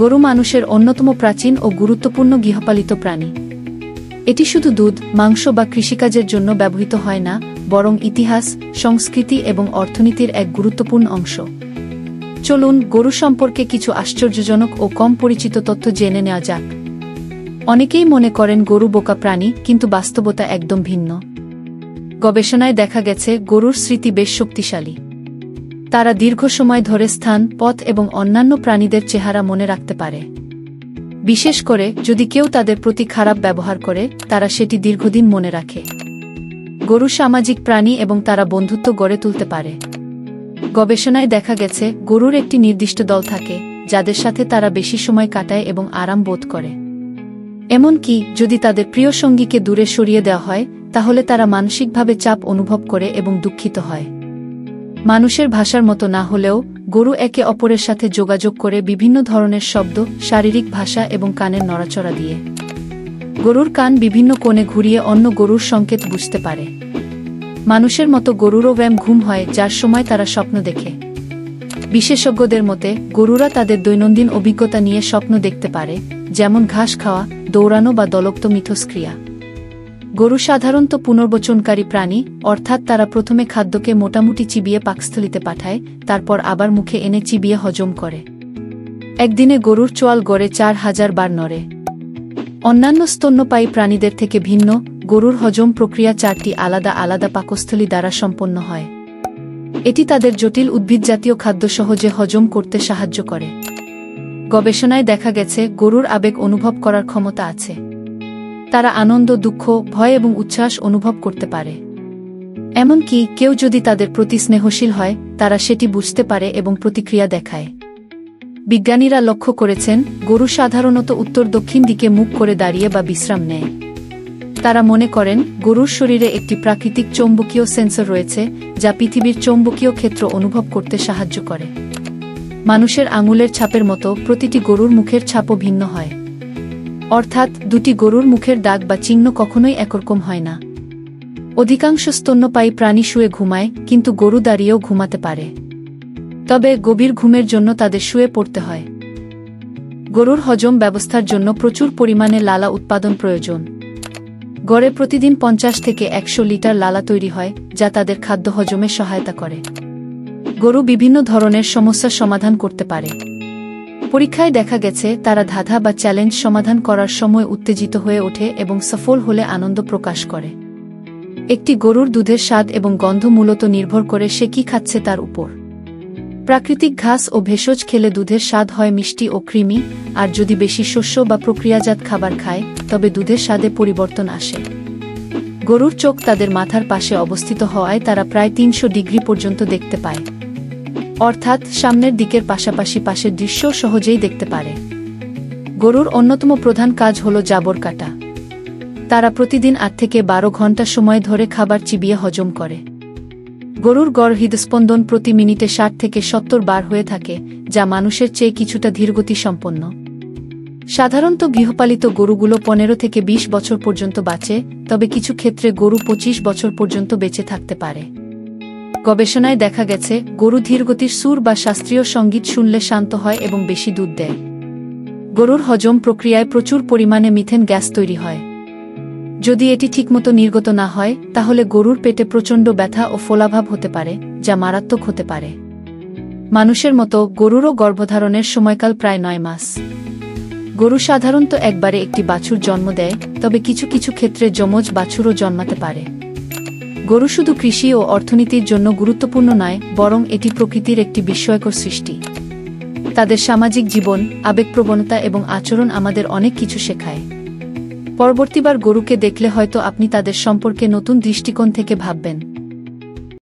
গরু মানুষের অন্যতম প্রাচীন ও গুরুত্বপূর্ণ গৃহপালিত প্রাণী। এটি শুধু দুধ, মাংস বা কৃষিকাজের জন্য ব্যবহৃত হয় না, বরং ইতিহাস, সংস্কৃতি এবং অর্থনীতির এক গুরুত্বপূর্ণ অংশ। চলুন গরু সম্পর্কে কিছু আশ্চর্যজনক ও কম পরিচিত তথ্য জেনে নেওয়া যাক। অনেকেই মনে করেন গরু বোকা প্রাণী, কিন্তু বাস্তবতা একদম ভিন্ন। গবেষণায় দেখা গেছে গরুর স্মৃতি বেশ শক্তিশালী। তারা দীর্ঘ সময় ধরে স্থান, পথ এবং অন্যান্য প্রাণীদের চেহারা মনে রাখতে পারে। বিশেষ করে যদি কেউ তাদের প্রতি খারাপ ব্যবহার করে, তারা সেটি দীর্ঘদিন মনে রাখে। গরু সামাজিক প্রাণী এবং তারা বন্ধুত্ব গড়ে তুলতে পারে। গবেষণায় দেখা গেছে গরুর একটি নির্দিষ্ট দল থাকে, যাদের সাথে তারা বেশি সময় কাটায় এবং আরাম বোধ করে। এমনকি যদি তাদের প্রিয় সঙ্গীকে দূরে সরিয়ে দেওয়া হয়, তাহলে তারা মানসিকভাবে চাপ অনুভব করে এবং দুঃখিত হয়। মানুষের ভাষার মতো না হলেও গরু একে অপরের সাথে যোগাযোগ করে বিভিন্ন ধরনের শব্দ, শারীরিক ভাষা এবং কানের নড়াচড়া দিয়ে। গরুর কান বিভিন্ন কোণে ঘুরিয়ে অন্য গরুর সংকেত বুঝতে পারে। মানুষের মতো গরুরও ব্যায়াম ঘুম হয়, যার সময় তারা স্বপ্ন দেখে। বিশেষজ্ঞদের মতে গরুরা তাদের দৈনন্দিন অভিজ্ঞতা নিয়ে স্বপ্ন দেখতে পারে, যেমন ঘাস খাওয়া, দৌড়ানো বা দলক্ত মিথস্ক্রিয়া। গরু সাধারণত পুনর্বচনকারী প্রাণী, অর্থাৎ তারা প্রথমে খাদ্যকে মোটামুটি চিবিয়ে পাকস্থলিতে পাঠায়, তারপর আবার মুখে এনে চিবিয়ে হজম করে। একদিনে গরুর চোয়াল গড়ে 4000 বার নড়ে। অন্যান্য স্তন্যপায়ী প্রাণীদের থেকে ভিন্ন, গরুর হজম প্রক্রিয়া 4টি আলাদা আলাদা পাকস্থলী দ্বারা সম্পন্ন হয়। এটি তাদের জটিল উদ্ভিদজাতীয় খাদ্য সহজে হজম করতে সাহায্য করে। গবেষণায় দেখা গেছে গরুর আবেগ অনুভব করার ক্ষমতা আছে। তারা আনন্দ, দুঃখ, ভয় এবং উচ্ছ্বাস অনুভব করতে পারে। এমনকি কেউ যদি তাদের প্রতি স্নেহশীল হয়, তারা সেটি বুঝতে পারে এবং প্রতিক্রিয়া দেখায়। বিজ্ঞানীরা লক্ষ্য করেছেন গরু সাধারণত উত্তর দক্ষিণ দিকে মুখ করে দাঁড়িয়ে বা বিশ্রাম নেয়। তারা মনে করেন গরুর শরীরে একটি প্রাকৃতিক চৌম্বকীয় সেন্সর রয়েছে, যা পৃথিবীর চৌম্বকীয় ক্ষেত্র অনুভব করতে সাহায্য করে। মানুষের আঙুলের ছাপের মতো প্রতিটি গরুর মুখের ছাপও ভিন্ন হয়। অর্থাৎ দুটি গরুর মুখের দাগ বা চিহ্ন কখনোই একরকম হয় না। অধিকাংশ স্তন্যপায়ী প্রাণী শুয়ে ঘুমায়, কিন্তু গরু দাঁড়িয়েও ঘুমাতে পারে। তবে গভীর ঘুমের জন্য তাদের শুয়ে পড়তে হয়। গরুর হজম ব্যবস্থার জন্য প্রচুর পরিমাণে লালা উৎপাদন প্রয়োজন। গড়ে প্রতিদিন 50 থেকে 100 লিটার লালা তৈরি হয়, যা তাদের খাদ্য হজমে সহায়তা করে। গরু বিভিন্ন ধরনের সমস্যার সমাধান করতে পারে। পরীক্ষায় দেখা গেছে তারা ধাঁধা বা চ্যালেঞ্জ সমাধান করার সময় উত্তেজিত হয়ে ওঠে এবং সফল হলে আনন্দ প্রকাশ করে। একটি গরুর দুধের স্বাদ এবং গন্ধ মূলত নির্ভর করে সে কি খাচ্ছে তার উপর। প্রাকৃতিক ঘাস ও ভেষজ খেলে দুধের স্বাদ হয় মিষ্টি ও ক্রিমি, আর যদি বেশি শস্য বা প্রক্রিয়াজাত খাবার খায়, তবে দুধের স্বাদে পরিবর্তন আসে। গরুর চোখ তাদের মাথার পাশে অবস্থিত হওয়ায় তারা প্রায় 300 ডিগ্রি পর্যন্ত দেখতে পায়। অর্থাৎ সামনের দিকের পাশাপাশি পাশের দৃশ্য সহজেই দেখতে পারে। গরুর অন্যতম প্রধান কাজ হল জাবর কাটা। তারা প্রতিদিন 8 থেকে 12 ঘন্টা সময় ধরে খাবার চিবিয়ে হজম করে। গরুর গড় হৃদস্পন্দন প্রতি মিনিটে 60 থেকে 70 বার হয়ে থাকে, যা মানুষের চেয়ে কিছুটা ধীরগতি সম্পন্ন। সাধারণত গৃহপালিত গরুগুলো 15 থেকে 20 বছর পর্যন্ত বাঁচে, তবে কিছু ক্ষেত্রে গরু 25 বছর পর্যন্ত বেঁচে থাকতে পারে। গবেষণায় দেখা গেছে গরু ধীরগতির সুর বা শাস্ত্রীয় সঙ্গীত শুনলে শান্ত হয় এবং বেশি দুধ দেয়। গরুর হজম প্রক্রিয়ায় প্রচুর পরিমাণে মিথেন গ্যাস তৈরি হয়। যদি এটি ঠিকমতো নির্গত না হয়, তাহলে গরুর পেটে প্রচণ্ড ব্যথা ও ফোলাভাব হতে পারে, যা মারাত্মক হতে পারে। মানুষের মতো গরুরও গর্ভধারণের সময়কাল প্রায় 9 মাস। গরু সাধারণত একবারে একটি বাছুর জন্ম দেয়, তবে কিছু কিছু ক্ষেত্রে যমজ বাছুরও জন্মাতে পারে। গরু শুধু কৃষি ও অর্থনীতির জন্য গুরুত্বপূর্ণ নয়, বরং এটি প্রকৃতির একটি বিস্ময়কর সৃষ্টি। তাদের সামাজিক জীবন, আবেগপ্রবণতা এবং আচরণ আমাদের অনেক কিছু শেখায়। পরবর্তীবার গরুকে দেখলে হয়তো আপনি তাদের সম্পর্কে নতুন দৃষ্টিকোণ থেকে ভাববেন।